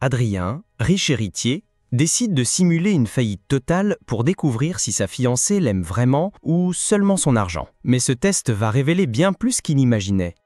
Adrien, riche héritier, décide de simuler une faillite totale pour découvrir si sa fiancée l'aime vraiment ou seulement son argent. Mais ce test va révéler bien plus qu'il imaginait.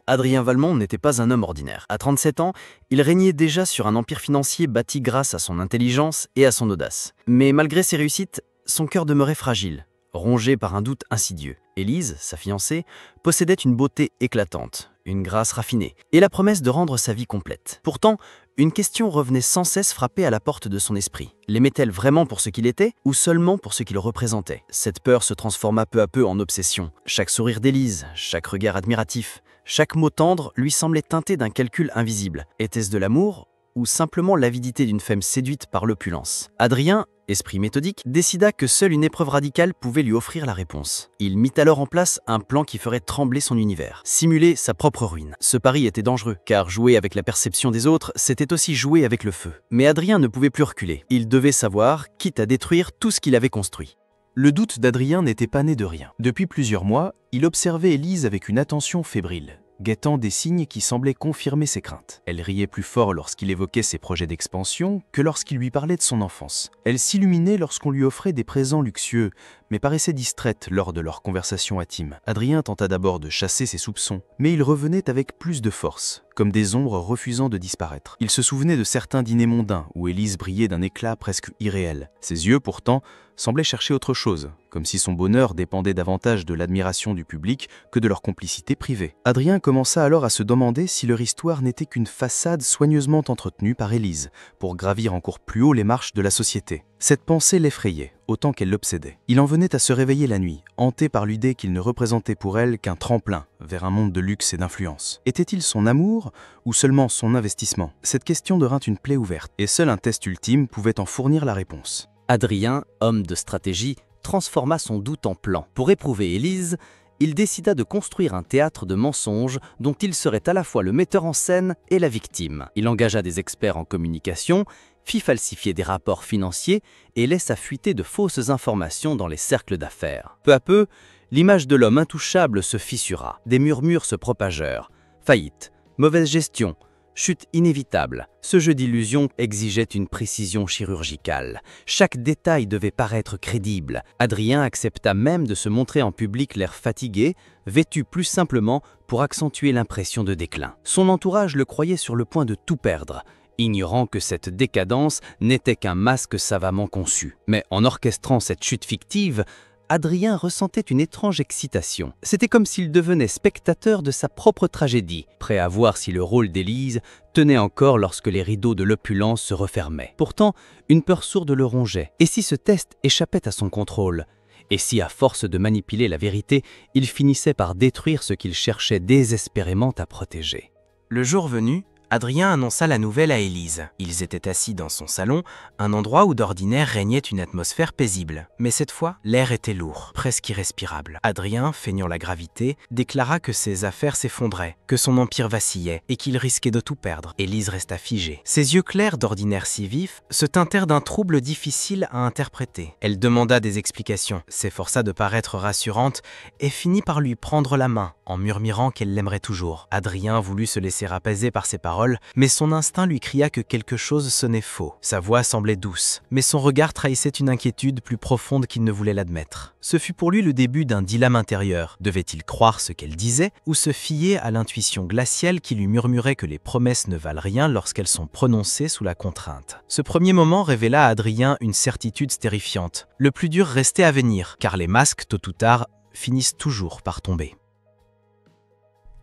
Adrien Valmont n'était pas un homme ordinaire. À 37 ans, il régnait déjà sur un empire financier bâti grâce à son intelligence et à son audace. Mais malgré ses réussites, son cœur demeurait fragile, rongé par un doute insidieux. Élise, sa fiancée, possédait une beauté éclatante, une grâce raffinée, et la promesse de rendre sa vie complète. Pourtant, une question revenait sans cesse frapper à la porte de son esprit. L'aimait-elle vraiment pour ce qu'il était, ou seulement pour ce qu'il représentait? Cette peur se transforma peu à peu en obsession. Chaque sourire d'Élise, chaque regard admiratif, chaque mot tendre lui semblait teinté d'un calcul invisible. Était-ce de l'amour, ou simplement l'avidité d'une femme séduite par l'opulence? Adrien, esprit méthodique, décida que seule une épreuve radicale pouvait lui offrir la réponse. Il mit alors en place un plan qui ferait trembler son univers, simuler sa propre ruine. Ce pari était dangereux, car jouer avec la perception des autres, c'était aussi jouer avec le feu. Mais Adrien ne pouvait plus reculer. Il devait savoir, quitte à détruire tout ce qu'il avait construit. Le doute d'Adrien n'était pas né de rien. Depuis plusieurs mois, il observait Élise avec une attention fébrile, guettant des signes qui semblaient confirmer ses craintes. Elle riait plus fort lorsqu'il évoquait ses projets d'expansion que lorsqu'il lui parlait de son enfance. Elle s'illuminait lorsqu'on lui offrait des présents luxueux, mais paraissait distraite lors de leur conversation intime. Adrien tenta d'abord de chasser ses soupçons, mais ils revenaient avec plus de force, comme des ombres refusant de disparaître. Il se souvenait de certains dîners mondains où Élise brillait d'un éclat presque irréel. Ses yeux, pourtant, semblaient chercher autre chose, comme si son bonheur dépendait davantage de l'admiration du public que de leur complicité privée. Adrien commença alors à se demander si leur histoire n'était qu'une façade soigneusement entretenue par Élise pour gravir encore plus haut les marches de la société. Cette pensée l'effrayait, autant qu'elle l'obsédait. Il en venait à se réveiller la nuit, hanté par l'idée qu'il ne représentait pour elle qu'un tremplin vers un monde de luxe et d'influence. Était-il son amour ou seulement son investissement? Cette question devint une plaie ouverte, et seul un test ultime pouvait en fournir la réponse. Adrien, homme de stratégie, transforma son doute en plan. Pour éprouver Élise, il décida de construire un théâtre de mensonges dont il serait à la fois le metteur en scène et la victime. Il engagea des experts en communication, fit falsifier des rapports financiers et laissa fuiter de fausses informations dans les cercles d'affaires. Peu à peu, l'image de l'homme intouchable se fissura. Des murmures se propagèrent. Faillite, mauvaise gestion, chute inévitable. Ce jeu d'illusions exigeait une précision chirurgicale. Chaque détail devait paraître crédible. Adrien accepta même de se montrer en public l'air fatigué, vêtu plus simplement pour accentuer l'impression de déclin. Son entourage le croyait sur le point de tout perdre, ignorant que cette décadence n'était qu'un masque savamment conçu. Mais en orchestrant cette chute fictive, Adrien ressentait une étrange excitation. C'était comme s'il devenait spectateur de sa propre tragédie, prêt à voir si le rôle d'Élise tenait encore lorsque les rideaux de l'opulence se refermaient. Pourtant, une peur sourde le rongeait. Et si ce test échappait à son contrôle? Et si, à force de manipuler la vérité, il finissait par détruire ce qu'il cherchait désespérément à protéger? Le jour venu, Adrien annonça la nouvelle à Élise. Ils étaient assis dans son salon, un endroit où d'ordinaire régnait une atmosphère paisible. Mais cette fois, l'air était lourd, presque irrespirable. Adrien, feignant la gravité, déclara que ses affaires s'effondraient, que son empire vacillait et qu'il risquait de tout perdre. Élise resta figée. Ses yeux clairs, d'ordinaire si vifs, se teintèrent d'un trouble difficile à interpréter. Elle demanda des explications, s'efforça de paraître rassurante et finit par lui prendre la main, en murmurant qu'elle l'aimerait toujours. Adrien voulut se laisser apaiser par ses paroles, mais son instinct lui cria que quelque chose sonnait faux. Sa voix semblait douce, mais son regard trahissait une inquiétude plus profonde qu'il ne voulait l'admettre. Ce fut pour lui le début d'un dilemme intérieur. Devait-il croire ce qu'elle disait, ou se fier à l'intuition glaciale qui lui murmurait que les promesses ne valent rien lorsqu'elles sont prononcées sous la contrainte? Ce premier moment révéla à Adrien une certitude terrifiante. Le plus dur restait à venir, car les masques, tôt ou tard, finissent toujours par tomber.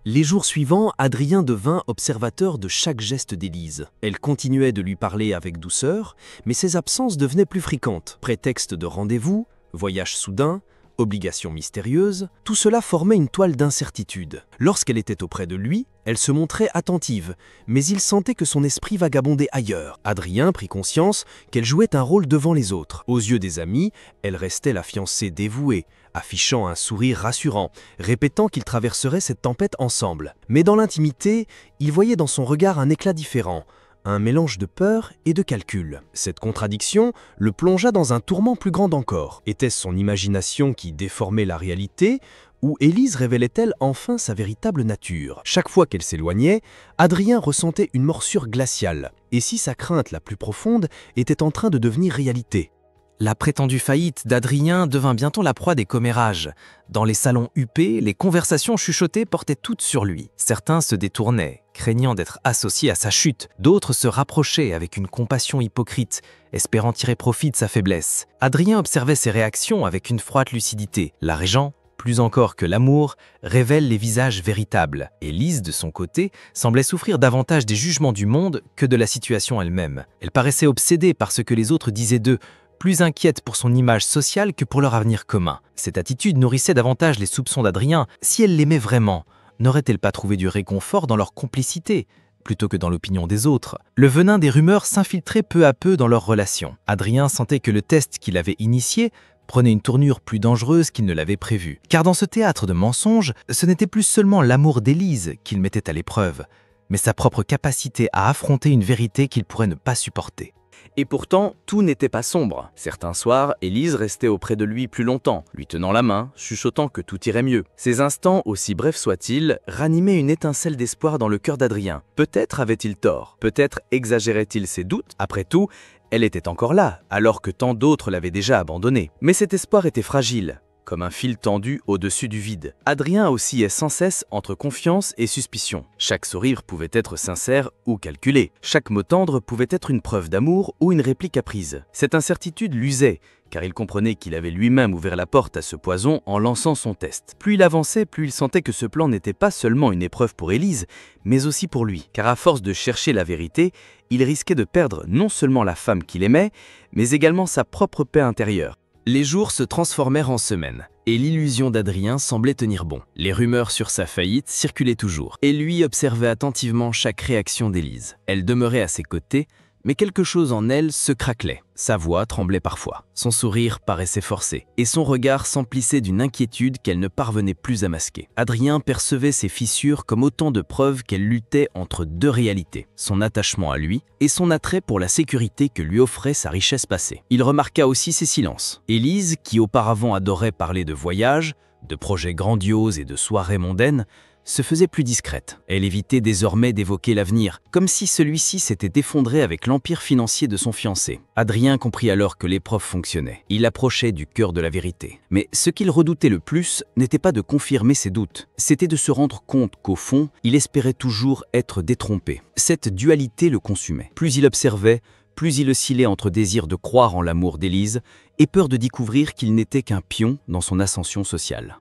Les jours suivants, Adrien devint observateur de chaque geste d'Élise. Elle continuait de lui parler avec douceur, mais ses absences devenaient plus fréquentes. Prétexte de rendez-vous, voyage soudain, obligations mystérieuses, tout cela formait une toile d'incertitude. Lorsqu'elle était auprès de lui, elle se montrait attentive, mais il sentait que son esprit vagabondait ailleurs. Adrien prit conscience qu'elle jouait un rôle devant les autres. Aux yeux des amis, elle restait la fiancée dévouée, affichant un sourire rassurant, répétant qu'ils traverseraient cette tempête ensemble. Mais dans l'intimité, il voyait dans son regard un éclat différent, un mélange de peur et de calcul. Cette contradiction le plongea dans un tourment plus grand encore. Était-ce son imagination qui déformait la réalité, Ou Élise révélait-elle enfin sa véritable nature? Chaque fois qu'elle s'éloignait, Adrien ressentait une morsure glaciale. Et si sa crainte la plus profonde était en train de devenir réalité? La prétendue faillite d'Adrien devint bientôt la proie des commérages. Dans les salons huppés, les conversations chuchotées portaient toutes sur lui. Certains se détournaient, craignant d'être associés à sa chute. D'autres se rapprochaient avec une compassion hypocrite, espérant tirer profit de sa faiblesse. Adrien observait ses réactions avec une froide lucidité. La Régent, plus encore que l'amour, révèle les visages véritables. Élise, de son côté, semblait souffrir davantage des jugements du monde que de la situation elle-même. Elle paraissait obsédée par ce que les autres disaient d'eux, plus inquiète pour son image sociale que pour leur avenir commun. Cette attitude nourrissait davantage les soupçons d'Adrien. Si elle l'aimait vraiment, n'aurait-elle pas trouvé du réconfort dans leur complicité, plutôt que dans l'opinion des autres? Le venin des rumeurs s'infiltrait peu à peu dans leur relation. Adrien sentait que le test qu'il avait initié prenait une tournure plus dangereuse qu'il ne l'avait prévu. Car dans ce théâtre de mensonges, ce n'était plus seulement l'amour d'Élise qu'il mettait à l'épreuve, mais sa propre capacité à affronter une vérité qu'il pourrait ne pas supporter. Et pourtant, tout n'était pas sombre. Certains soirs, Élise restait auprès de lui plus longtemps, lui tenant la main, chuchotant que tout irait mieux. Ces instants, aussi brefs soient-ils, ranimaient une étincelle d'espoir dans le cœur d'Adrien. Peut-être avait-il tort, peut-être exagérait-il ses doutes. Après tout, elle était encore là, alors que tant d'autres l'avaient déjà abandonnée. Mais cet espoir était fragile, comme un fil tendu au-dessus du vide. Adrien oscillait sans cesse entre confiance et suspicion. Chaque sourire pouvait être sincère ou calculé. Chaque mot tendre pouvait être une preuve d'amour ou une réplique apprise. Cette incertitude l'usait, car il comprenait qu'il avait lui-même ouvert la porte à ce poison en lançant son test. Plus il avançait, plus il sentait que ce plan n'était pas seulement une épreuve pour Élise, mais aussi pour lui. Car à force de chercher la vérité, il risquait de perdre non seulement la femme qu'il aimait, mais également sa propre paix intérieure. Les jours se transformèrent en semaines, et l'illusion d'Adrien semblait tenir bon. Les rumeurs sur sa faillite circulaient toujours, et lui observait attentivement chaque réaction d'Élise. Elle demeurait à ses côtés, mais quelque chose en elle se craquelait. Sa voix tremblait parfois, son sourire paraissait forcé, et son regard s'emplissait d'une inquiétude qu'elle ne parvenait plus à masquer. Adrien percevait ces fissures comme autant de preuves qu'elle luttait entre deux réalités, son attachement à lui et son attrait pour la sécurité que lui offrait sa richesse passée. Il remarqua aussi ses silences. Élise, qui auparavant adorait parler de voyages, de projets grandioses et de soirées mondaines, se faisait plus discrète. Elle évitait désormais d'évoquer l'avenir, comme si celui-ci s'était effondré avec l'empire financier de son fiancé. Adrien comprit alors que l'épreuve fonctionnait. Il approchait du cœur de la vérité. Mais ce qu'il redoutait le plus n'était pas de confirmer ses doutes, c'était de se rendre compte qu'au fond, il espérait toujours être détrompé. Cette dualité le consumait. Plus il observait, plus il oscillait entre désir de croire en l'amour d'Élise et peur de découvrir qu'il n'était qu'un pion dans son ascension sociale.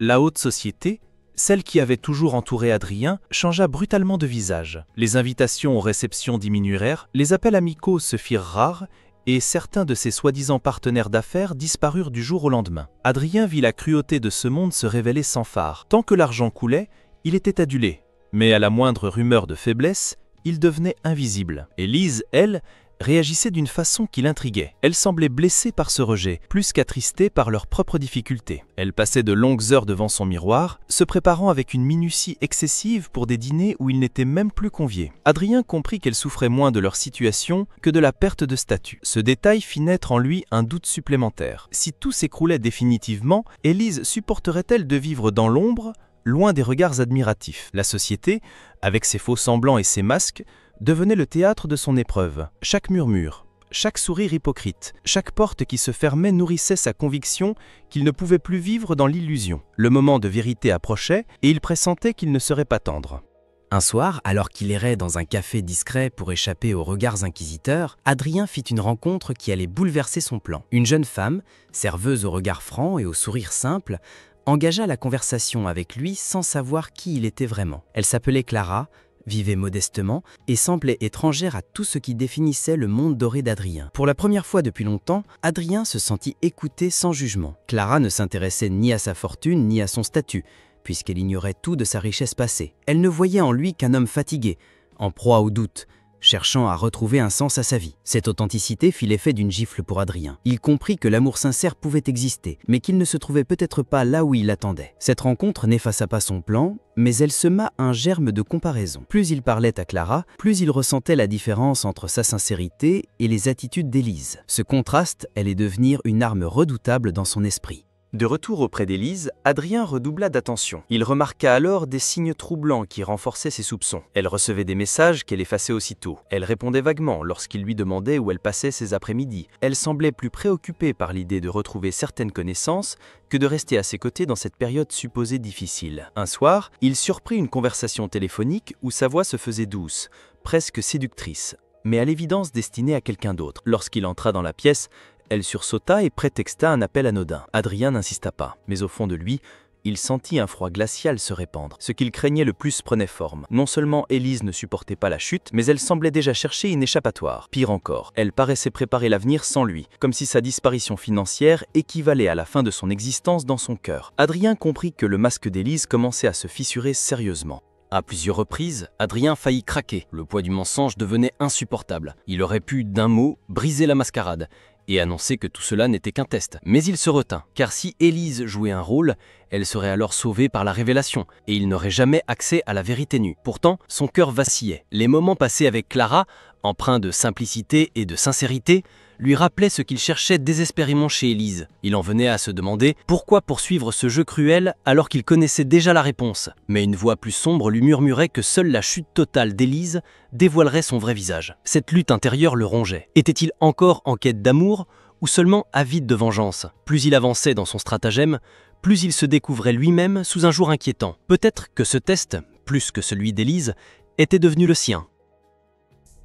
La haute société, celle qui avait toujours entouré Adrien, changea brutalement de visage. Les invitations aux réceptions diminuèrent, les appels amicaux se firent rares, et certains de ses soi-disant partenaires d'affaires disparurent du jour au lendemain. Adrien vit la cruauté de ce monde se révéler sans phare. Tant que l'argent coulait, il était adulé. Mais à la moindre rumeur de faiblesse, il devenait invisible. Élise, elle, réagissait d'une façon qui l'intriguait. Elle semblait blessée par ce rejet, plus qu'attristée par leurs propres difficultés. Elle passait de longues heures devant son miroir, se préparant avec une minutie excessive pour des dîners où il n'était même plus convié. Adrien comprit qu'elle souffrait moins de leur situation que de la perte de statut. Ce détail fit naître en lui un doute supplémentaire. Si tout s'écroulait définitivement, Élise supporterait-elle de vivre dans l'ombre, loin des regards admiratifs? La société, avec ses faux semblants et ses masques, devenait le théâtre de son épreuve. Chaque murmure, chaque sourire hypocrite, chaque porte qui se fermait nourrissait sa conviction qu'il ne pouvait plus vivre dans l'illusion. Le moment de vérité approchait et il pressentait qu'il ne serait pas tendre. Un soir, alors qu'il errait dans un café discret pour échapper aux regards inquisiteurs, Adrien fit une rencontre qui allait bouleverser son plan. Une jeune femme, serveuse au regard franc et au sourire simple, engagea la conversation avec lui sans savoir qui il était vraiment. Elle s'appelait Clara, vivait modestement et semblait étrangère à tout ce qui définissait le monde doré d'Adrien. Pour la première fois depuis longtemps, Adrien se sentit écouté sans jugement. Clara ne s'intéressait ni à sa fortune ni à son statut, puisqu'elle ignorait tout de sa richesse passée. Elle ne voyait en lui qu'un homme fatigué, en proie au doute, cherchant à retrouver un sens à sa vie. Cette authenticité fit l'effet d'une gifle pour Adrien. Il comprit que l'amour sincère pouvait exister, mais qu'il ne se trouvait peut-être pas là où il l'attendait. Cette rencontre n'effaça pas son plan, mais elle sema un germe de comparaison. Plus il parlait à Clara, plus il ressentait la différence entre sa sincérité et les attitudes d'Élise. Ce contraste allait devenir une arme redoutable dans son esprit. De retour auprès d'Élise, Adrien redoubla d'attention. Il remarqua alors des signes troublants qui renforçaient ses soupçons. Elle recevait des messages qu'elle effaçait aussitôt. Elle répondait vaguement lorsqu'il lui demandait où elle passait ses après-midi. Elle semblait plus préoccupée par l'idée de retrouver certaines connaissances que de rester à ses côtés dans cette période supposée difficile. Un soir, il surprit une conversation téléphonique où sa voix se faisait douce, presque séductrice, mais à l'évidence destinée à quelqu'un d'autre. Lorsqu'il entra dans la pièce, elle sursauta et prétexta un appel anodin. Adrien n'insista pas, mais au fond de lui, il sentit un froid glacial se répandre. Ce qu'il craignait le plus prenait forme. Non seulement Élise ne supportait pas la chute, mais elle semblait déjà chercher une échappatoire. Pire encore, elle paraissait préparer l'avenir sans lui, comme si sa disparition financière équivalait à la fin de son existence dans son cœur. Adrien comprit que le masque d'Élise commençait à se fissurer sérieusement. À plusieurs reprises, Adrien faillit craquer. Le poids du mensonge devenait insupportable. Il aurait pu, d'un mot, briser la mascarade et annoncer que tout cela n'était qu'un test. Mais il se retint, car si Élise jouait un rôle, elle serait alors sauvée par la révélation, et il n'aurait jamais accès à la vérité nue. Pourtant, son cœur vacillait. Les moments passés avec Clara, empreints de simplicité et de sincérité, lui rappelaient ce qu'il cherchait désespérément chez Élise. Il en venait à se demander pourquoi poursuivre ce jeu cruel alors qu'il connaissait déjà la réponse. Mais une voix plus sombre lui murmurait que seule la chute totale d'Élise dévoilerait son vrai visage. Cette lutte intérieure le rongeait. Était-il encore en quête d'amour ou seulement avide de vengeance? Plus il avançait dans son stratagème, plus il se découvrait lui-même sous un jour inquiétant. Peut-être que ce test, plus que celui d'Élise, était devenu le sien.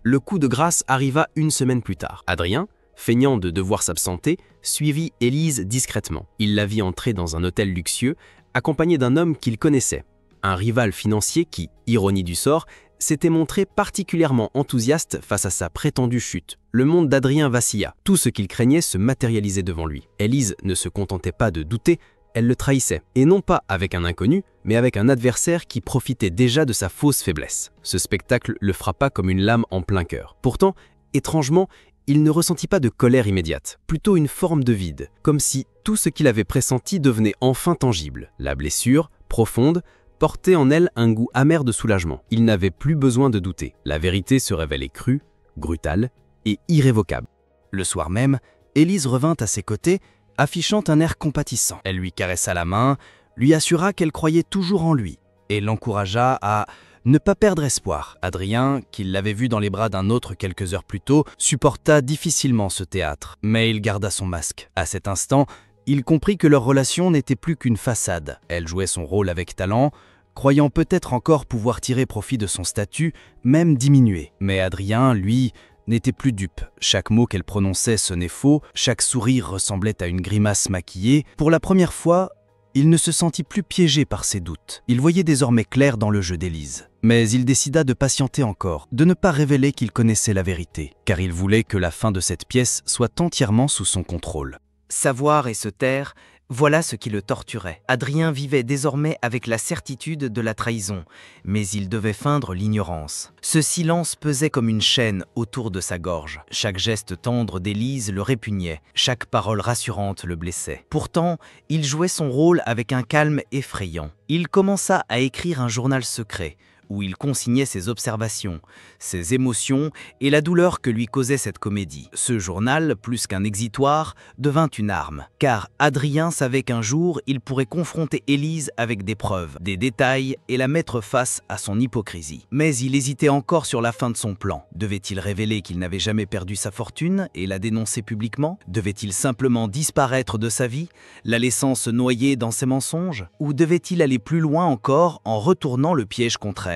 Le coup de grâce arriva une semaine plus tard. Adrien, feignant de devoir s'absenter, suivit Élise discrètement. Il la vit entrer dans un hôtel luxueux, accompagné d'un homme qu'il connaissait. Un rival financier qui, ironie du sort, s'était montré particulièrement enthousiaste face à sa prétendue chute. Le monde d'Adrien vacilla. Tout ce qu'il craignait se matérialisait devant lui. Élise ne se contentait pas de douter, elle le trahissait. Et non pas avec un inconnu, mais avec un adversaire qui profitait déjà de sa fausse faiblesse. Ce spectacle le frappa comme une lame en plein cœur. Pourtant, étrangement, il ne ressentit pas de colère immédiate, plutôt une forme de vide, comme si tout ce qu'il avait pressenti devenait enfin tangible. La blessure, profonde, portait en elle un goût amer de soulagement. Il n'avait plus besoin de douter. La vérité se révélait crue, brutale et irrévocable. Le soir même, Élise revint à ses côtés, affichant un air compatissant. Elle lui caressa la main, lui assura qu'elle croyait toujours en lui et l'encouragea à ne pas perdre espoir. Adrien, qui l'avait vu dans les bras d'un autre quelques heures plus tôt, supporta difficilement ce théâtre, mais il garda son masque. À cet instant, il comprit que leur relation n'était plus qu'une façade. Elle jouait son rôle avec talent, croyant peut-être encore pouvoir tirer profit de son statut, même diminué. Mais Adrien, lui, n'était plus dupe. Chaque mot qu'elle prononçait sonnait faux, chaque sourire ressemblait à une grimace maquillée. Pour la première fois, il ne se sentit plus piégé par ses doutes. Il voyait désormais clair dans le jeu d'Élise. Mais il décida de patienter encore, de ne pas révéler qu'il connaissait la vérité, car il voulait que la fin de cette pièce soit entièrement sous son contrôle. Savoir et se taire, voilà ce qui le torturait. Adrien vivait désormais avec la certitude de la trahison, mais il devait feindre l'ignorance. Ce silence pesait comme une chaîne autour de sa gorge. Chaque geste tendre d'Élise le répugnait, chaque parole rassurante le blessait. Pourtant, il jouait son rôle avec un calme effrayant. Il commença à écrire un journal secret, où il consignait ses observations, ses émotions et la douleur que lui causait cette comédie. Ce journal, plus qu'un exitoire, devint une arme, car Adrien savait qu'un jour, il pourrait confronter Élise avec des preuves, des détails et la mettre face à son hypocrisie. Mais il hésitait encore sur la fin de son plan. Devait-il révéler qu'il n'avait jamais perdu sa fortune et la dénoncer publiquement? Devait-il simplement disparaître de sa vie, la laissant se noyer dans ses mensonges? Ou devait-il aller plus loin encore en retournant le piège contre elle?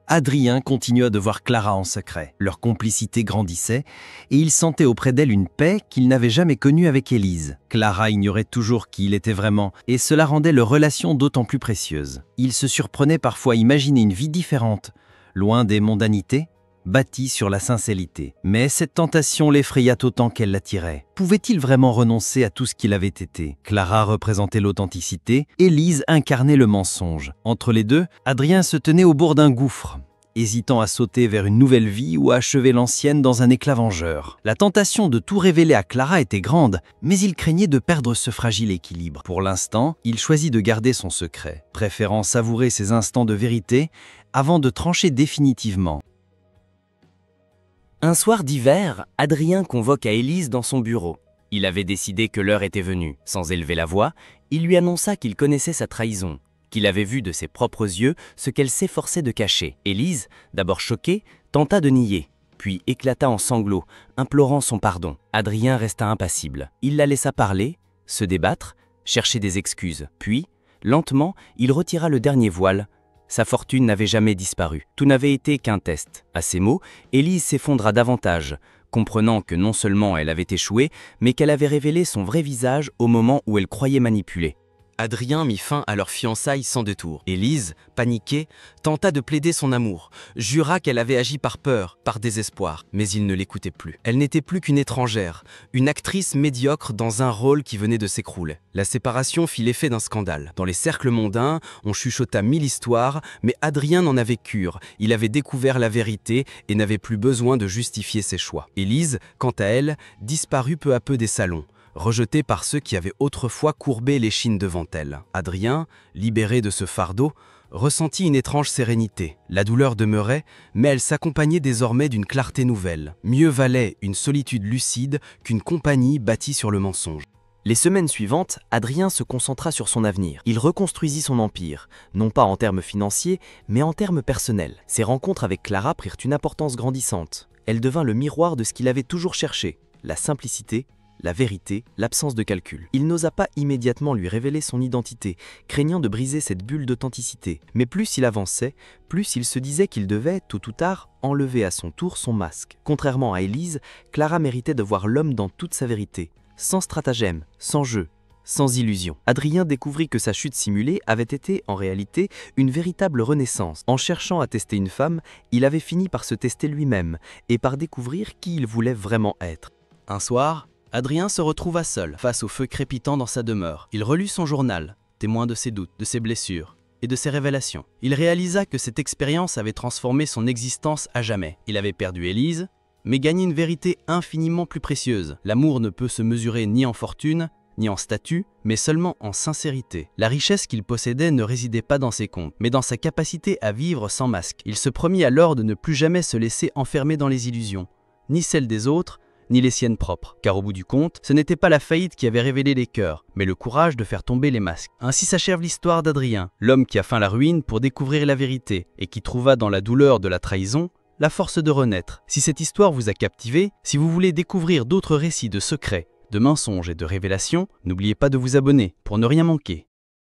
Adrien continua de voir Clara en secret. Leur complicité grandissait et il sentait auprès d'elle une paix qu'il n'avait jamais connue avec Élise. Clara ignorait toujours qui il était vraiment et cela rendait leur relation d'autant plus précieuse. Il se surprenait parfois à imaginer une vie différente, loin des mondanités, bâtie sur la sincérité. Mais cette tentation l'effraya autant qu'elle l'attirait. Pouvait-il vraiment renoncer à tout ce qu'il avait été? Clara représentait l'authenticité, Élise incarnait le mensonge. Entre les deux, Adrien se tenait au bord d'un gouffre, hésitant à sauter vers une nouvelle vie ou à achever l'ancienne dans un éclat vengeur. La tentation de tout révéler à Clara était grande, mais il craignait de perdre ce fragile équilibre. Pour l'instant, il choisit de garder son secret, préférant savourer ses instants de vérité avant de trancher définitivement. Un soir d'hiver, Adrien convoque à Élise dans son bureau. Il avait décidé que l'heure était venue. Sans élever la voix, il lui annonça qu'il connaissait sa trahison, qu'il avait vu de ses propres yeux ce qu'elle s'efforçait de cacher. Élise, d'abord choquée, tenta de nier, puis éclata en sanglots, implorant son pardon. Adrien resta impassible. Il la laissa parler, se débattre, chercher des excuses. Puis, lentement, il retira le dernier voile. Sa fortune n'avait jamais disparu. Tout n'avait été qu'un test. À ces mots, Élise s'effondra davantage, comprenant que non seulement elle avait échoué, mais qu'elle avait révélé son vrai visage au moment où elle croyait manipuler. Adrien mit fin à leur fiançailles sans détour. Élise, paniquée, tenta de plaider son amour, jura qu'elle avait agi par peur, par désespoir, mais il ne l'écoutait plus. Elle n'était plus qu'une étrangère, une actrice médiocre dans un rôle qui venait de s'écrouler. La séparation fit l'effet d'un scandale. Dans les cercles mondains, on chuchota 1000 histoires, mais Adrien n'en avait cure. Il avait découvert la vérité et n'avait plus besoin de justifier ses choix. Élise, quant à elle, disparut peu à peu des salons, rejetée par ceux qui avaient autrefois courbé l'échine devant elle. Adrien, libéré de ce fardeau, ressentit une étrange sérénité. La douleur demeurait, mais elle s'accompagnait désormais d'une clarté nouvelle. Mieux valait une solitude lucide qu'une compagnie bâtie sur le mensonge. Les semaines suivantes, Adrien se concentra sur son avenir. Il reconstruisit son empire, non pas en termes financiers, mais en termes personnels. Ses rencontres avec Clara prirent une importance grandissante. Elle devint le miroir de ce qu'il avait toujours cherché, la simplicité, la vérité, l'absence de calcul. Il n'osa pas immédiatement lui révéler son identité, craignant de briser cette bulle d'authenticité. Mais plus il avançait, plus il se disait qu'il devait, tôt ou tard, enlever à son tour son masque. Contrairement à Élise, Clara méritait de voir l'homme dans toute sa vérité, sans stratagème, sans jeu, sans illusion. Adrien découvrit que sa chute simulée avait été, en réalité, une véritable renaissance. En cherchant à tester une femme, il avait fini par se tester lui-même, et par découvrir qui il voulait vraiment être. Un soir, Adrien se retrouva seul, face au feu crépitant dans sa demeure. Il relut son journal, témoin de ses doutes, de ses blessures et de ses révélations. Il réalisa que cette expérience avait transformé son existence à jamais. Il avait perdu Élise, mais gagné une vérité infiniment plus précieuse. L'amour ne peut se mesurer ni en fortune, ni en statut, mais seulement en sincérité. La richesse qu'il possédait ne résidait pas dans ses comptes, mais dans sa capacité à vivre sans masque. Il se promit alors de ne plus jamais se laisser enfermer dans les illusions, ni celles des autres, ni les siennes propres. Car au bout du compte, ce n'était pas la faillite qui avait révélé les cœurs, mais le courage de faire tomber les masques. Ainsi s'achève l'histoire d'Adrien, l'homme qui a feint la ruine pour découvrir la vérité, et qui trouva dans la douleur de la trahison la force de renaître. Si cette histoire vous a captivé, si vous voulez découvrir d'autres récits de secrets, de mensonges et de révélations, n'oubliez pas de vous abonner pour ne rien manquer.